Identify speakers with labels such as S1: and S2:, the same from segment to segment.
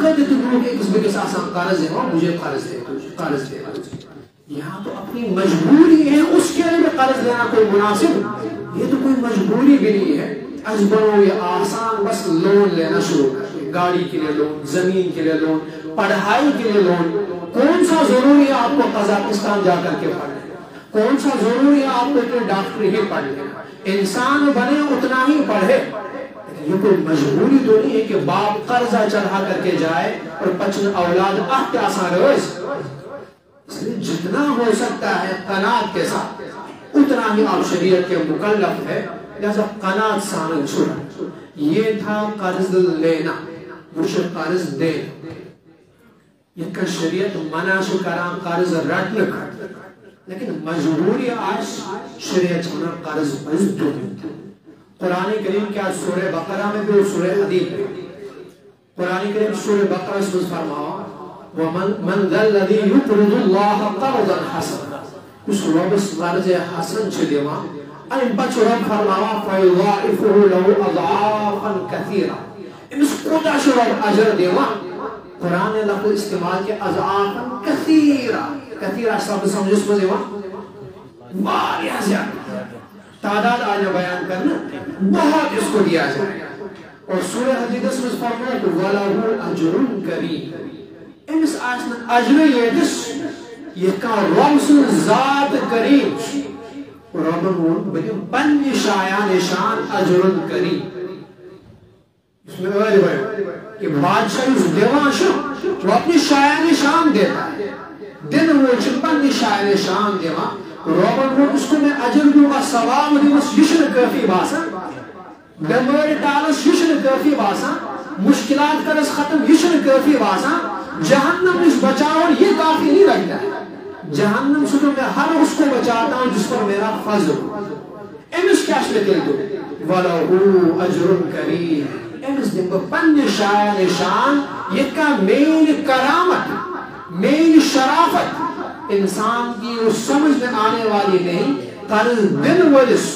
S1: خود تو کہ اس کے آسان قرض ہے مجھے قرض دے یہاں تو اپنی مجبوری ہے اس کے لیے قرض لینا کوئی مناسب یہ تو کوئی مجبوری بھی نہیں ہے از بنو یہ آسان بس لون لینا شروع کر گاڑی کے لیے لون زمین کے لیے لون پڑھائی کے لیے لون کون سا ضروری ہے آپ کو قزاقستان جا کر کے پڑھنا کون سا ضروری ہے آپ کو ڈاکٹر ہی پڑھ لینا انسان بنے اتنا ہی پڑھے یہ کوئی مجبوری تو نہیں ہے کہ باپ قرضہ چڑھا کر کے جائے اور پچن اولاد کیا آسان روز اس لیے جتنا ہو سکتا ہے قناعت کے ساتھ اتنا ہی آپ شریعت کے مکلف ہے لہذا قناعت شامل چھوڑا یہ تھا قرض لینا مجھے قرض دینا یہ کا شریعت منع شکران قرض رٹنے کر لیکن مجبوری آج شریعت ہونا قرض بزد قرآن کریم کیا سورہ بقرہ میں بھی سورہ حدید میں قرآن کریم سورہ بقرہ اس میں فرماؤ وَمَنْ ذَا الَّذِي يُقْرِضُ اللَّهَ قَرْضًا حَسَنًا اس رب اس قرض حسن چھے دیوا ان بچ رب فرماوا فَيُضَاعِفُهُ لَهُ أَضْعَافًا كَثِيرًا اس قدع شو رب اجر دیوا قرآن نے لفظ استعمال کیا اضعافًا كَثِيرًا کثیرہ سب سمجھ اس میں دیوا واریہ زیادہ تعداد آج بیان کرنا بہت اس کو دیا جائے اور سورہ حدید اس میں فرمایا کہ وَلَهُ أَجْرٌ كَرِيمٌ امس آسنا اجر یدس یہ کا رب سن ذات کریم رب بلیم پنی شایان شان اجر کریم اس میں اولی بھائی کہ بادشاہ اس دیوان شو وہ اپنی شایان شان دیتا ہے دن وہ چھ پنی شایان شان دیوان رب اس کو میں اجر دوں کا ثواب دیوس یشن کافی باسا بیماری ٹالس یشن کافی باسا مشکلات کرس ختم یشن کافی باسا جہنم اس بچاؤ اور یہ کافی نہیں لگتا ہے جہنم سنو میں ہر اس کو بچاتا ہوں جس پر میرا فضل امس کیا شلکل دو وَلَهُ أَجْرٌ كَرِيمٌ امس دن کو پن شایان شان یہ کا مین کرامت مین شرافت انسان کی اس سمجھ میں آنے والی نہیں قرض دن ولس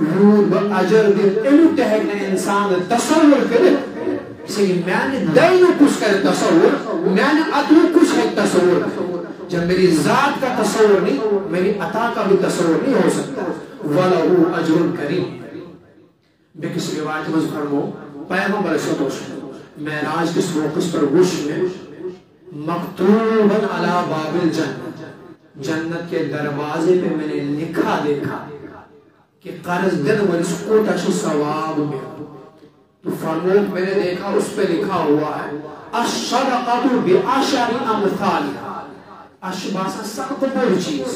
S1: رود با اجر دن انو تحقنا انسان تصور کرے اسی لیے میں نے دینو کچھ کر تصور میں نے اتنو کچھ ہے تصور جب میری ذات کا تصور نہیں میری عطا کا بھی تصور نہیں ہو سکتا وَلَهُ أَجْرٌ كَرِيمٌ بے کسی روایت میں فرمو پیغمبر صلی اللہ علیہ وسلم معراج کس موقع پر گوش میں مکتوباً علی باب الجنت جنت کے دروازے پہ میں نے لکھا دیکھا کہ قرض دن ورس کو تشو ثواب میں تو فرموک میں نے دیکھا اس پہ لکھا ہوا ہے الصدقۃ بعشر امثالها اشباسا سخت بڑی چیز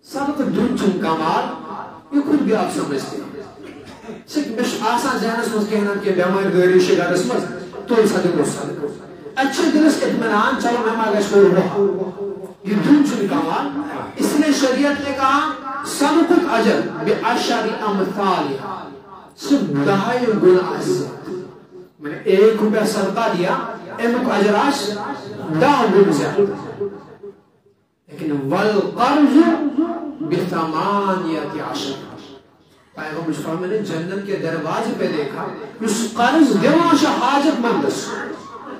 S1: سخت دن چن کمال یہ خود بھی آپ سمجھتے ہیں سکھ مش آسان ذہنس مز کہنا کہ بیمار گری شگرس مز تو صدق و صدق اچھے دلس اطمینان چلو میں ماگش کو رہا یہ دن چن کمال اس نے شریعت نے کہا سبقت اجر بعشر امثالها صرف دہائی گناہ سے میں نے 1 روپیہ صدقہ دیا ایمک اجراش 10 گن زیادہ لیکن والقرض بثمانیت عشر پیغمبر صلی اللہ علیہ وسلم نے جنت کے دروازے پہ دیکھا اس قرض دیوانش حاجت مندس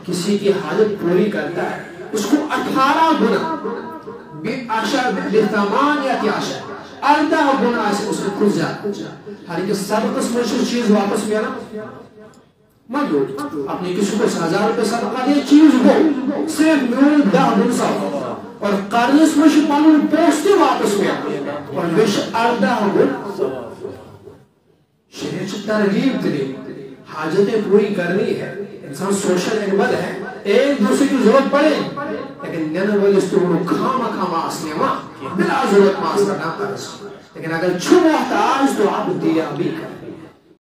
S1: کسی کی حاجت پوری کرتا ہے اس کو 18 گنا بثمانیت عشر 18 گنا سے اس نے خود جاتا ہر ایک صدقہ میں چیز واپس ملا مجھوٹ اپنے کسی کو 1000 روپے صدقہ دے چیز ہو صرف میول 10 گن سا اور قرض میں پانون پوستے واپس ملا اور وش 18 گن شریعت ترغیب دلی حاجتیں پوری کرنی ہے انسان سوشل اینیمل ہے ایک دوسرے کی ضرورت پڑے لیکن نینر والی استورو کھاما کھاما اسنے ماں بلا ضرورت ماں کرنا قرض لیکن اگر چھو محتاج تو آپ دیا بھی کریں